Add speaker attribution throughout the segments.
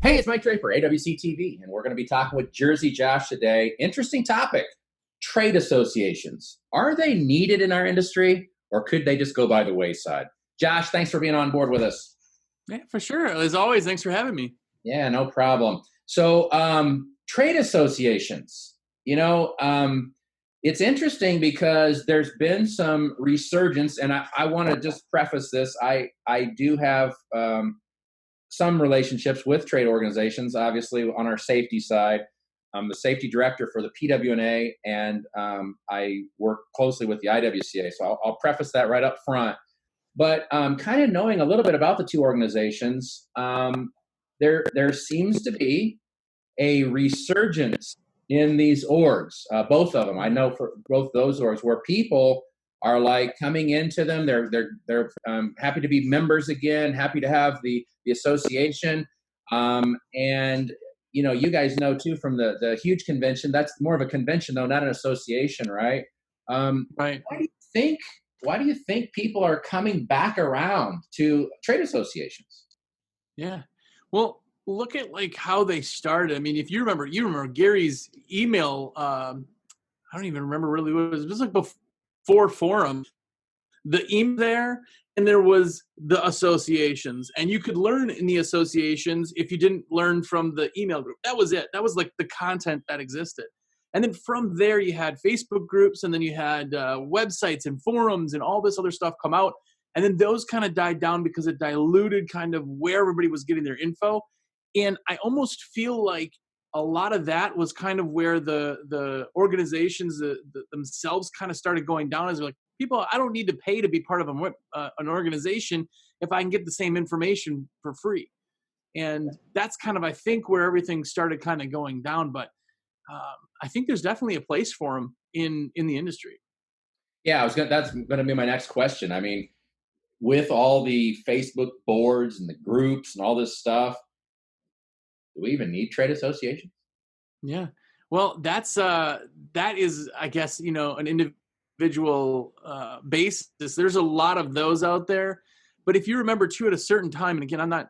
Speaker 1: Hey, it's Mike Draper, AWC TV, and we're going to be talking with Jersey Josh today. Interesting topic, trade associations. Are they needed in our industry, or could they just go by the wayside? Josh, thanks for being on board with us.
Speaker 2: Yeah, for sure. As always, thanks for having me.
Speaker 1: Yeah, no problem. So trade associations, it's interesting because there's been some resurgence, and I want to just preface this. I do have some relationships with trade organizations, obviously on our safety side. I'm the safety director for the PWNA, and I work closely with the IWCA. So I'll preface that right up front. But kind of knowing a little bit about the two organizations, there seems to be a resurgence in these orgs, both of them. I know for both those orgs where people are like coming into them. They're happy to be members again, happy to have the association. And, you guys know too from the huge convention, that's more of a convention though, not an association, right?
Speaker 2: Right.
Speaker 1: Why do you think people are coming back around to trade associations?
Speaker 2: Yeah. Well, look at like how they started. I mean, if you remember Gary's email. I don't even remember really what it was. It was like before forum, the email there, and there was the associations, and you could learn in the associations if you didn't learn from the email group. That was it. That was like the content that existed. And then from there, you had Facebook groups, and then you had websites and forums and all this other stuff come out. And then those kind of died down because it diluted kind of where everybody was getting their info. And I almost feel like a lot of that was kind of where the organizations themselves kind of started going down as like, people, I don't need to pay to be part of an organization if I can get the same information for free. And that's kind of, I think, where everything started kind of going down. But I think there's definitely a place for them in the industry.
Speaker 1: Yeah, that's going to be my next question. I mean, with all the Facebook boards and the groups and all this stuff, do we even need trade associations?
Speaker 2: Yeah. Well, that is, I guess, an individual basis. There's a lot of those out there. But if you remember too, at a certain time, and again, I'm not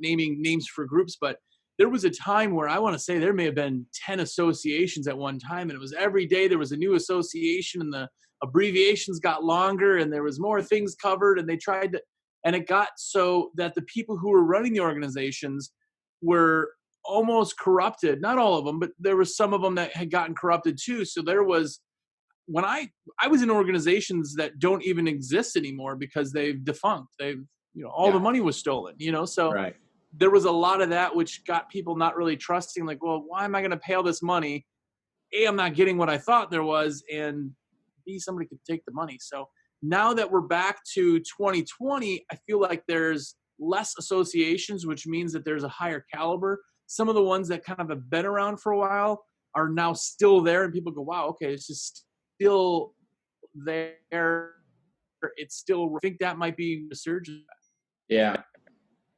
Speaker 2: naming names for groups, but there was a time where I want to say there may have been 10 associations at one time, and it was every day there was a new association, and the abbreviations got longer, and there was more things covered, and they tried to, and it got so that the people who were running the organizations were almost corrupted. Not all of them, but there were some of them that had gotten corrupted too. So there was, when I was in organizations that don't even exist anymore because they've defunct. All the money was stolen, so
Speaker 1: right.
Speaker 2: There was a lot of that, which got people not really trusting, like, well, why am I going to pay all this money? A, I'm not getting what I thought there was, and B, somebody could take the money. So now that we're back to 2020, I feel like there's less associations, which means that there's a higher caliber. Some of the ones that kind of have been around for a while are now still there, and people go, wow, okay, it's just still there. It's still, I think that might be resurgent.
Speaker 1: Yeah.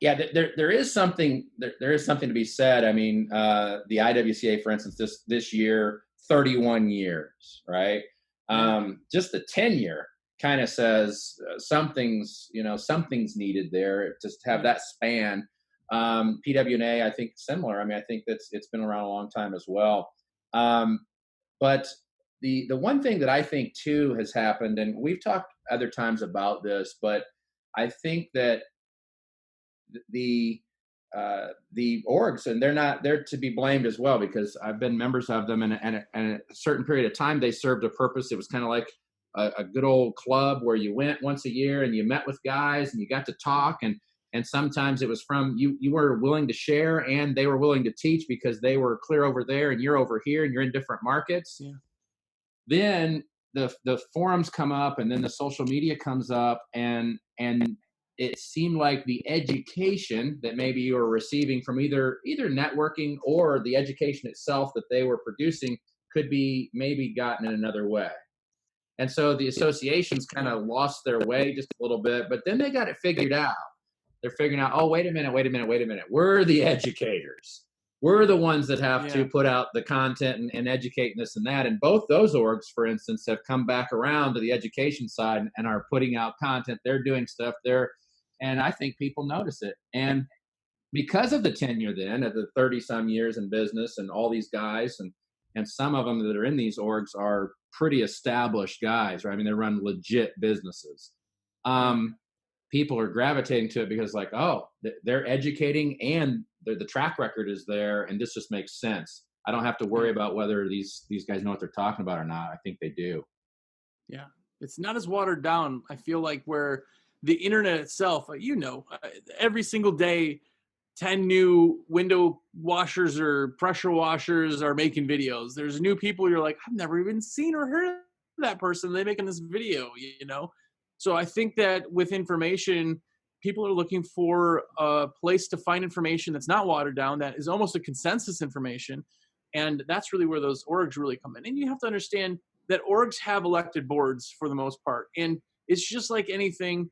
Speaker 1: Yeah, there is something to be said. I mean, the IWCA, for instance, this year, 31 years, right? Just the tenure kind of says something's needed there to have that span. PWNA, I think similar. I mean, I think it's been around a long time as well. But the one thing that I think too has happened, and we've talked other times about this, but I think that the orgs, and they're to be blamed as well, because I've been members of them, and a certain period of time they served a purpose. It was kind of like a good old club where you went once a year and you met with guys and you got to talk, and sometimes it was from you were willing to share and they were willing to teach because they were clear over there and you're over here and you're in different markets.
Speaker 2: Yeah.
Speaker 1: Then the forums come up, and then the social media comes up, and it seemed like the education that maybe you were receiving from either networking or the education itself that they were producing could be maybe gotten in another way. And so the associations kind of lost their way just a little bit, but then they got it figured out. They're figuring out, oh, wait a minute. We're the educators. We're the ones that have to put out the content and educate and this and that. And both those orgs, for instance, have come back around to the education side and are putting out content. They're doing stuff there. And I think people notice it. And because of the tenure then of the 30 some years in business and all these guys and some of them that are in these orgs are pretty established guys, right? I mean, they run legit businesses. People are gravitating to it because like, oh, they're educating and the track record is there, and this just makes sense. I don't have to worry about whether these guys know what they're talking about or not. I think they do.
Speaker 2: Yeah, it's not as watered down. I feel like where the internet itself, every single day, 10 new window washers or pressure washers are making videos. There's new people you're like, I've never even seen or heard of that person. They're making this video, So I think that with information, people are looking for a place to find information that's not watered down, that is almost a consensus information. And that's really where those orgs really come in. And you have to understand that orgs have elected boards for the most part. And it's just like anything.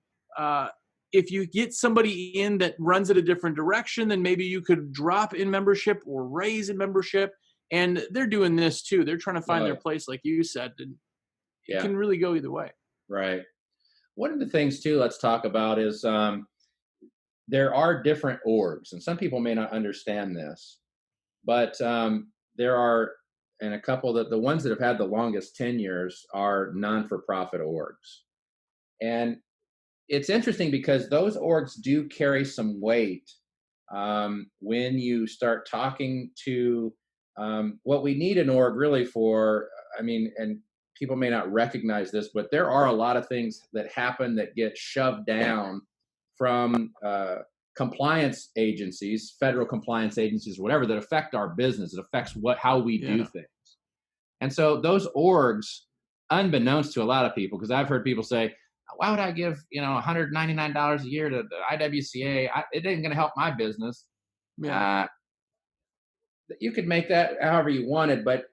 Speaker 2: If you get somebody in that runs it a different direction, then maybe you could drop in membership or raise in membership. And they're doing this too. They're trying to find their place, like you said. And it can really go either way.
Speaker 1: Right. One of the things too, let's talk about is there are different orgs, and some people may not understand this, but there are, and a couple that the ones that have had the longest tenures are non-for-profit orgs. And it's interesting because those orgs do carry some weight when you start talking to what we need an org really for. I mean, and people may not recognize this, but there are a lot of things that happen that get shoved down from compliance agencies, federal compliance agencies, whatever, that affect our business. It affects how we do things. And so those orgs, unbeknownst to a lot of people, because I've heard people say, why would I give, $199 a year to the IWCA? It ain't going to help my business. You could make that however you wanted, but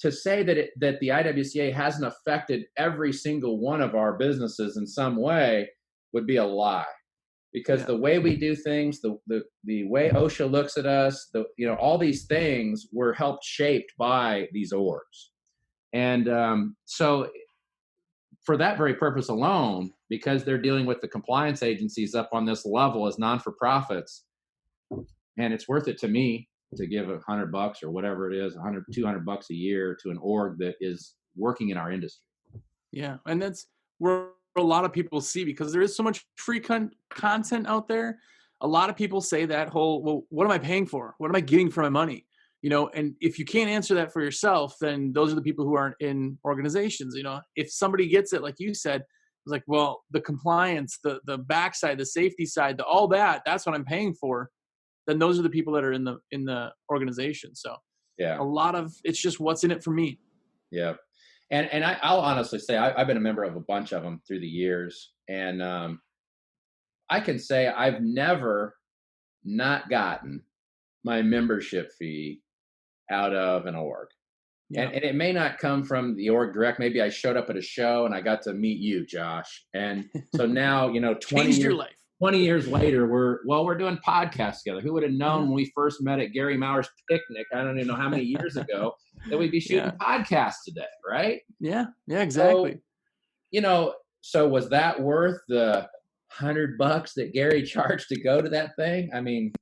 Speaker 1: to say that the IWCA hasn't affected every single one of our businesses in some way would be a lie, because the way we do things, the way OSHA looks at us, all these things were helped shaped by these orgs. And so for that very purpose alone, because they're dealing with the compliance agencies up on this level as non-for-profits, and it's worth it to me to give $100 or whatever it is, $200 a year to an org that is working in our industry.
Speaker 2: Yeah. And that's where a lot of people see, because there is so much free content out there. A lot of people say that whole, well, what am I paying for? What am I getting for my money? And if you can't answer that for yourself, then those are the people who aren't in organizations. If somebody gets it, like you said, it's like, well, the compliance, the backside, the safety side, all that's what I'm paying for. Then those are the people that are in the organization. So a lot of it's just what's in it for me.
Speaker 1: Yeah. And I'll honestly say I've been a member of a bunch of them through the years. And I can say I've never not gotten my membership fee out of an org. Yeah. And it may not come from the org direct. Maybe I showed up at a show and I got to meet you, Josh. And so now, 20 years later, we're doing podcasts together. Who would have known when we first met at Gary Mauer's picnic, I don't even know how many years ago, that we'd be shooting podcasts today, right?
Speaker 2: Yeah, exactly.
Speaker 1: So was that worth the $100 that Gary charged to go to that thing? I mean,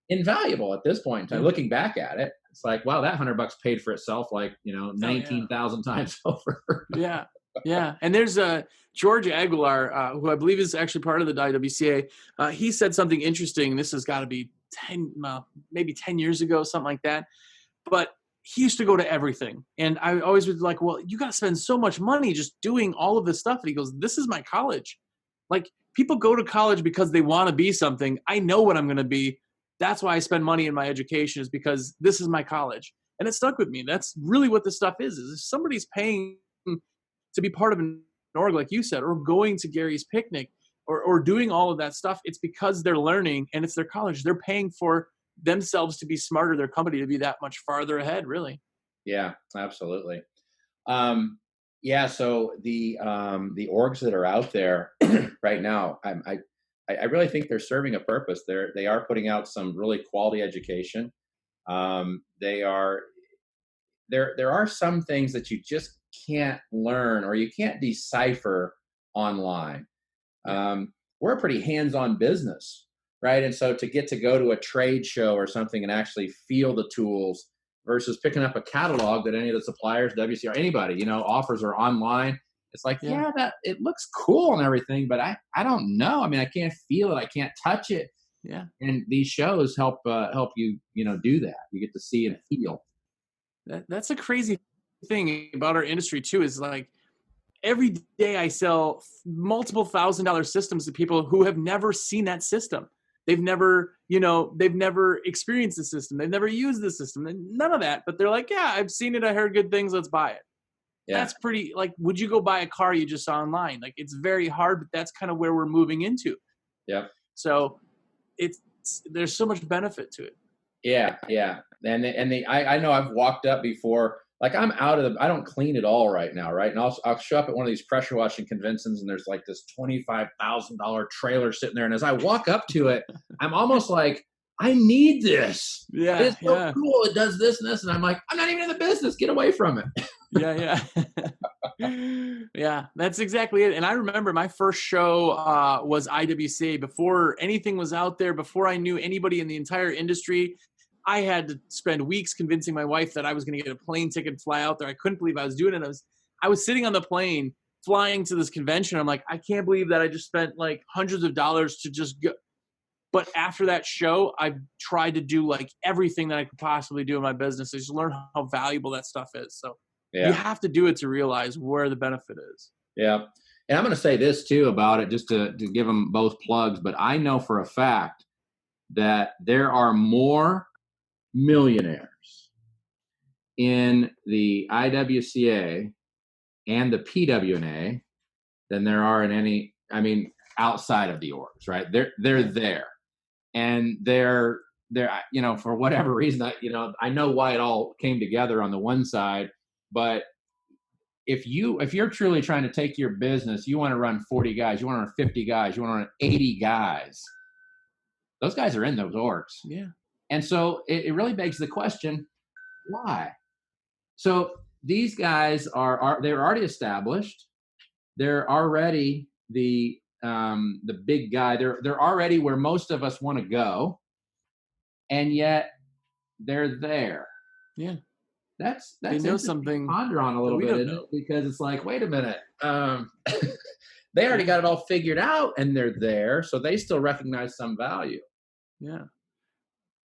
Speaker 1: invaluable at this point in time. Looking back at it, it's like, wow, that $100 paid for itself, 19,000 times over.
Speaker 2: Yeah. And there's George Aguilar, who I believe is actually part of the IWCA. He said something interesting. This has got to be maybe 10 years ago, something like that. But he used to go to everything. And I always was like, well, you got to spend so much money just doing all of this stuff. And he goes, this is my college. Like, people go to college because they want to be something. I know what I'm going to be. That's why I spend money in my education, is because this is my college. And it stuck with me. That's really what this stuff is if somebody's paying to be part of an org, like you said, or going to Gary's picnic or doing all of that stuff, it's because they're learning and it's their college. They're paying for themselves to be smarter, their company to be that much farther ahead, really.
Speaker 1: Yeah, absolutely. So the orgs that are out there right now, I really think they're serving a purpose. They are putting out some really quality education. There are some things that you just can't learn or you can't decipher online. We're a pretty hands-on business. right? And so to get to go to a trade show or something and actually feel the tools versus picking up a catalog that any of the suppliers, WC or anybody, offers or online, it's like,
Speaker 2: Yeah.
Speaker 1: yeah, that it looks cool and everything, but I don't know. I mean, I can't feel it. I can't touch it.
Speaker 2: Yeah.
Speaker 1: And these shows help you, do that. You get to see and feel.
Speaker 2: That's a crazy thing about our industry too, is like every day I sell multiple $1,000 systems to people who have never seen that system. They've never experienced the system. They've never used the system, none of that. But they're like, yeah, I've seen it. I heard good things. Let's buy it. Yeah. That's pretty, like, would you go buy a car you just saw online? Like, it's very hard, but that's kind of where we're moving into.
Speaker 1: Yeah.
Speaker 2: So there's so much benefit to it.
Speaker 1: Yeah. Yeah. I know I've walked up before, like I don't clean at all right now. Right. And I'll show up at one of these pressure washing conventions and there's like this $25,000 trailer sitting there. And as I walk up to it, I'm almost like, I need this.
Speaker 2: Yeah.
Speaker 1: It's so cool. It does this and this. And I'm like, I'm not even in the business. Get away from it.
Speaker 2: Yeah. Yeah, that's exactly it. And I remember my first show was IWCA. Before anything was out there, before I knew anybody in the entire industry, I had to spend weeks convincing my wife that I was going to get a plane ticket and fly out there. I couldn't believe I was doing it. I was sitting on the plane flying to this convention. I'm like, I can't believe that I just spent like hundreds of dollars to just go. But after that show, I tried to do like everything that I could possibly do in my business. I just learned how valuable that stuff is. So you have to do it to realize where the benefit is. Yeah.
Speaker 1: And I'm going to say this too about it, just to give them both plugs. But I know for a fact that there are more millionaires in the IWCA and the PWNA than there are in any, outside of the orgs, right? They're there. And they're for whatever reason, I know why it all came together on the one side, but if you're truly trying to take your business, you want to run 40 guys, you want to run 50 guys, you want to run 80 guys, those guys are in those orgs.
Speaker 2: Yeah.
Speaker 1: And so it really begs the question, why? So these guys they're already established. They're already the big guy. They're already where most of us want to go, and yet they're there.
Speaker 2: Yeah,
Speaker 1: that's
Speaker 2: they know something.
Speaker 1: Ponder on a little bit, isn't it? Because it's like, wait a minute, they already got it all figured out, and they're there, so they still recognize some value.
Speaker 2: Yeah.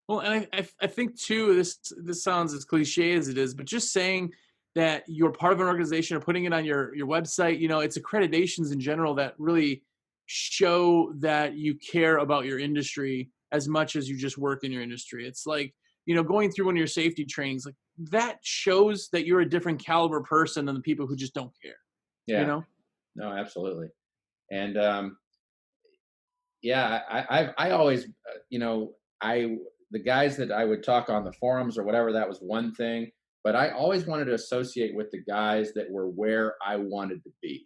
Speaker 2: Well, and I think too, this sounds as cliche as it is, but just saying that you're part of an organization or putting it on your website, it's accreditations in general that really show that you care about your industry as much as you just work in your industry. It's like, going through one of your safety trainings, like that shows that you're a different caliber person than the people who just don't care.
Speaker 1: Yeah. No, absolutely. And I always, the guys that I would talk on the forums or whatever, that was one thing, but I always wanted to associate with the guys that were where I wanted to be.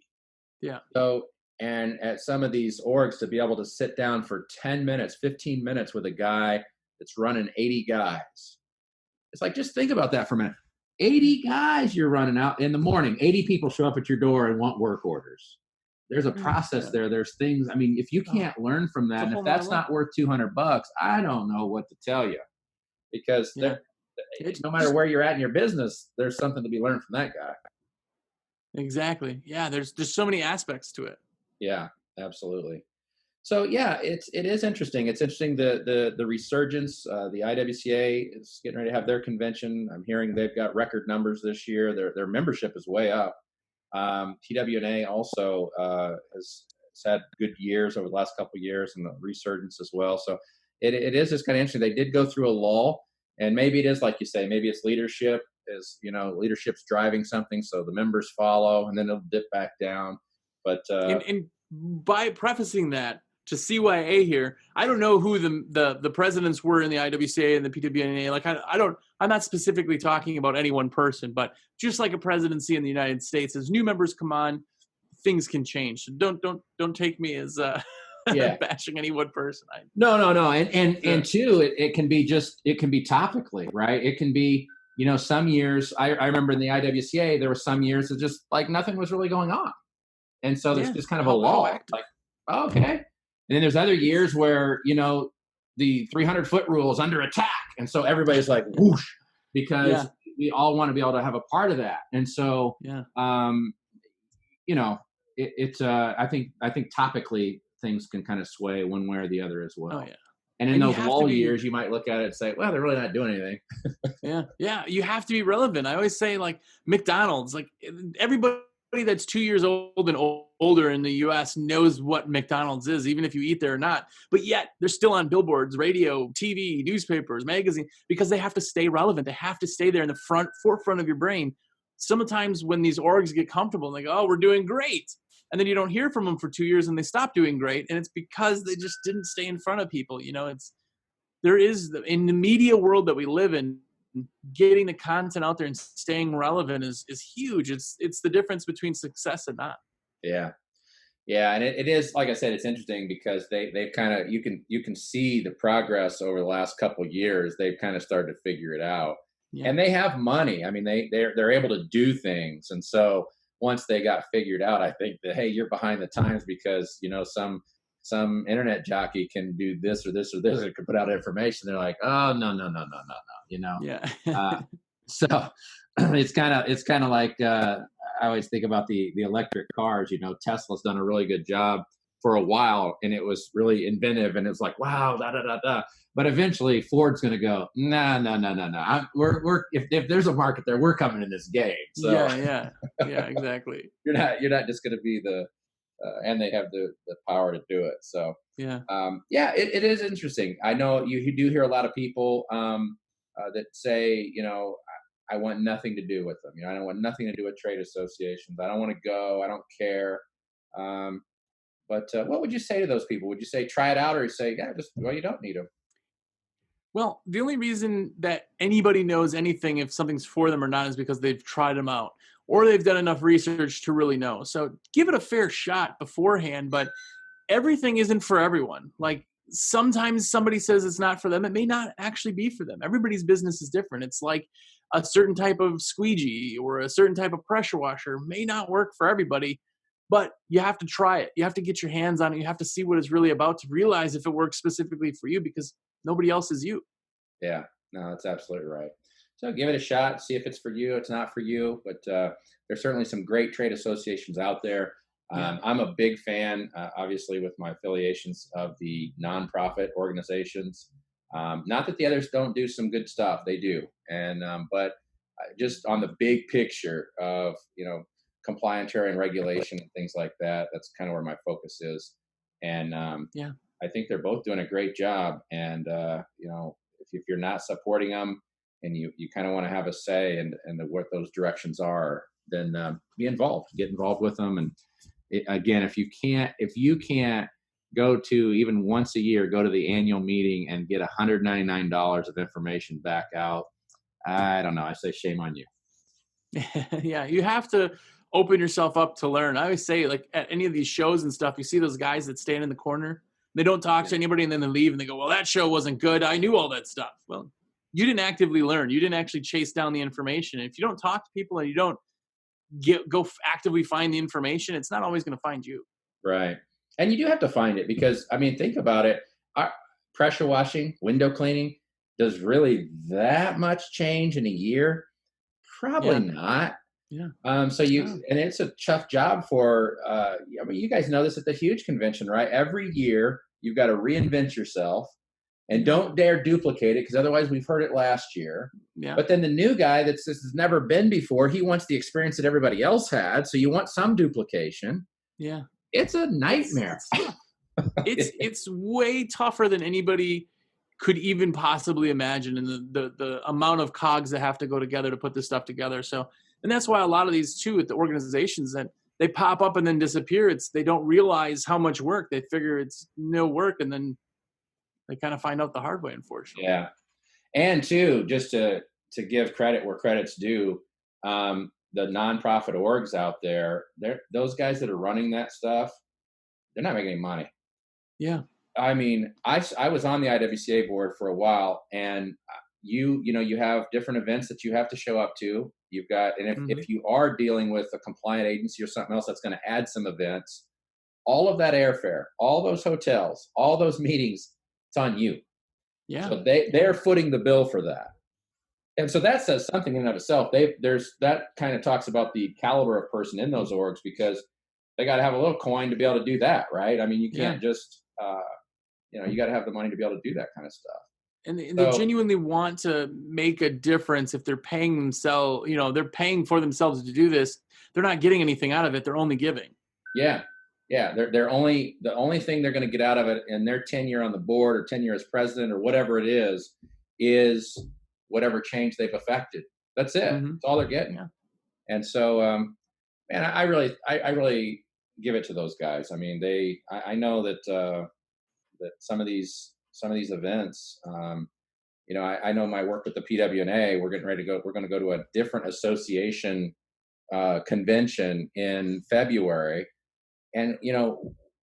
Speaker 2: Yeah.
Speaker 1: So, and at some of these orgs, to be able to sit down for 10 minutes, 15 minutes with a guy that's running 80 guys. It's like, just think about that for a minute. 80 guys you're running out in the morning. 80 people show up at your door and want work orders. There's a process there. There's things. I mean, if you can't learn from that, and if that's not worth $200, I don't know what to tell you, because no matter where you're at in your business, there's something to be learned from that guy.
Speaker 2: Exactly. Yeah. There's so many aspects to it.
Speaker 1: Yeah, absolutely. So yeah, it is interesting. It's interesting the resurgence. The IWCA is getting ready to have their convention. I'm hearing they've got record numbers this year. Their membership is way up. TWNA also has had good years over the last couple of years, and the resurgence as well. So it is just kind of interesting. They did go through a lull, and maybe it is like you say, maybe it's leadership. Leadership's driving something, so the members follow, and then it'll dip back down. But
Speaker 2: and by prefacing that, to CYA here, I don't know who the presidents were in the IWCA and the PWNA. Like I'm not specifically talking about any one person, but just like a presidency in the United States, as new members come on, things can change. So don't take me as bashing any one person.
Speaker 1: No. And two, it can be topically, right? It can be, some years, I remember in the IWCA, there were some years that just like nothing was really going on. And so there's just kind of a lull. Like, okay. And then there's other years where, the 300-foot rule is under attack. And so everybody's like, whoosh, because we all want to be able to have a part of that. And so, I think topically things can kind of sway one way or the other as well.
Speaker 2: Oh, yeah.
Speaker 1: And in those lull years, you might look at it and say, well, they're really not doing anything.
Speaker 2: Yeah. You have to be relevant. I always say, like, McDonald's, like, everybody that's 2 years old and older in the U.S. knows what McDonald's is, even if you eat there or not. But yet they're still on billboards, radio, TV, newspapers, magazine, because they have to stay relevant. They have to stay there in the forefront of your brain. Sometimes when these orgs get comfortable and they go, oh, we're doing great, and then you don't hear from them for 2 years and they stop doing great, and it's because they just didn't stay in front of people. There is, in the media world that we live in, getting the content out there and staying relevant is huge. It's the difference between success and not.
Speaker 1: Yeah. And it is, like I said, it's interesting because they've kind of, you can see the progress over the last couple of years. They've kind of started to figure it out, and they have money. I mean, they're able to do things. And so once they got figured out, I think that, hey, you're behind the times because, some internet jockey can do this or this or this and can put out information. They're like, oh, no.
Speaker 2: Yeah.
Speaker 1: So it's kind of like, I always think about the electric cars. Tesla's done a really good job for a while, and it was really inventive, and it's like, wow, da. But eventually Ford's going to go, no. We're if there's a market there, we're coming in this game. So
Speaker 2: yeah, exactly.
Speaker 1: You're not just going to be and they have the power to do it. So it is interesting. I know you do hear a lot of people that say, I want nothing to do with them. I don't want nothing to do with trade associations. I don't want to go. I don't care. But what would you say to those people? Would you say try it out, or you say, you don't need them?
Speaker 2: Well, the only reason that anybody knows anything if something's for them or not is because they've tried them out or they've done enough research to really know. So give it a fair shot beforehand, but everything isn't for everyone. Like, sometimes somebody says it's not for them. It may not actually be for them. Everybody's business is different. It's like a certain type of squeegee or a certain type of pressure washer may not work for everybody, but you have to try it. You have to get your hands on it. You have to see what it's really about to realize if it works specifically for you, because nobody else is you.
Speaker 1: Yeah, no, that's absolutely right. So give it a shot, see if it's for you. It's not for you, but there's certainly some great trade associations out there. I'm a big fan, obviously, with my affiliations of the nonprofit organizations. Not that the others don't do some good stuff; they do, but just on the big picture of compliantarian regulation and things like that, that's kind of where my focus is. And I think they're both doing a great job. And if you're not supporting them, and you kind of want to have a say in what those directions are, then get involved with them. And again, if you can't go to even once a year, go to the annual meeting and get $199 of information back out, I don't know. I say shame on you.
Speaker 2: Yeah, you have to open yourself up to learn. I always say, like, at any of these shows and stuff, you see those guys that stand in the corner. They don't talk to anybody, and then they leave and they go, well, that show wasn't good. I knew all that stuff. Well, you didn't actively learn. You didn't actually chase down the information. If you don't talk to people and you don't go actively find the information, it's not always going to find you.
Speaker 1: Right. And you do have to find it because, I mean, think about it. Pressure washing, window cleaning, does really that much change in a year? Probably not.
Speaker 2: Yeah.
Speaker 1: And it's a tough job for, you guys know this at the huge convention, right? Every year you've got to reinvent yourself and don't dare duplicate it, because otherwise, we've heard it last year.
Speaker 2: Yeah.
Speaker 1: But then the new guy this has never been before, he wants the experience that everybody else had. So you want some duplication.
Speaker 2: Yeah.
Speaker 1: It's a nightmare.
Speaker 2: It's way tougher than anybody could even possibly imagine, and the amount of cogs that have to go together to put this stuff together. So, and that's why a lot of these too, at the organizations, that they pop up and then disappear. They don't realize how much work. They figure it's no work, and then they kind of find out the hard way, unfortunately.
Speaker 1: Yeah. And too, just to give credit where credit's due, the nonprofit orgs out there, those guys that are running that stuff, they're not making any money.
Speaker 2: Yeah.
Speaker 1: I mean, I was on the IWCA board for a while, and you have different events that you have to show up to. You've got, and if you are dealing with a compliant agency or something else that's going to add some events, all of that airfare, all those hotels, all those meetings, it's on you.
Speaker 2: Yeah.
Speaker 1: So they're footing the bill for that. And so that says something in and of itself. There's that kind of talks about the caliber of person in those orgs, because they got to have a little coin to be able to do that, right? I mean, you can't just, you got to have the money to be able to do that kind of stuff.
Speaker 2: And they genuinely want to make a difference. If they're paying themselves, they're paying for themselves to do this. They're not getting anything out of it. They're only giving.
Speaker 1: Yeah. They're only, the only thing they're going to get out of it in their tenure on the board or tenure as president or whatever it is whatever change they've affected. That's it.
Speaker 2: Mm-hmm.
Speaker 1: That's all they're getting.
Speaker 2: Yeah.
Speaker 1: And so, man, I really give it to those guys. I mean, I know that that some of these events, I know my work with the PWNA, we're getting ready to go. We're going to go to a different association convention in February, and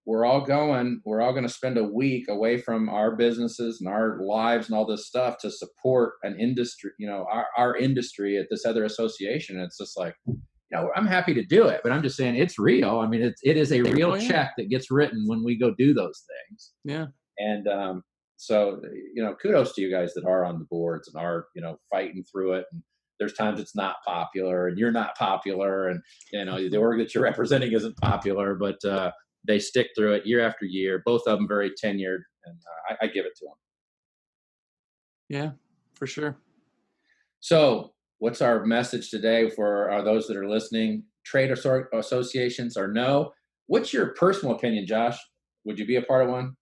Speaker 1: we're all going to spend a week away from our businesses and our lives and all this stuff to support an industry, our industry at this other association. And it's just like, I'm happy to do it, but I'm just saying it's real. I mean, it is a real check that gets written when we go do those things.
Speaker 2: Yeah.
Speaker 1: And so, kudos to you guys that are on the boards and are, fighting through it. And there's times it's not popular and you're not popular, and, the org that you're representing isn't popular, but they stick through it year after year, both of them very tenured, and I give it to them.
Speaker 2: Yeah, for sure.
Speaker 1: So what's our message today for those that are listening? Trade associations or no? What's your personal opinion, Josh? Would you be a part of one?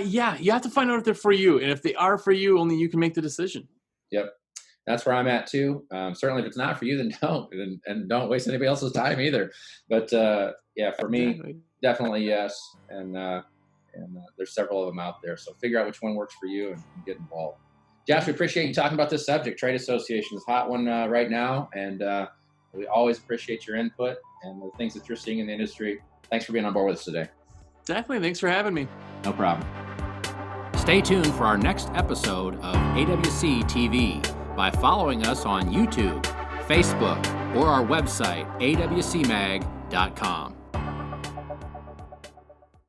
Speaker 2: Yeah, you have to find out if they're for you. And if they are for you, only you can make the decision.
Speaker 1: Yep. That's where I'm at too. Certainly if it's not for you, then don't, and don't waste anybody else's time either. But for me, definitely yes. And there's several of them out there. So figure out which one works for you and get involved. Josh, we appreciate you talking about this subject. Trade association is a hot one right now. And we always appreciate your input and the things that you're seeing in the industry. Thanks for being on board with us today.
Speaker 2: Definitely. Thanks for having me.
Speaker 1: No problem.
Speaker 3: Stay tuned for our next episode of AWC TV by following us on YouTube, Facebook, or our website, awcmag.com.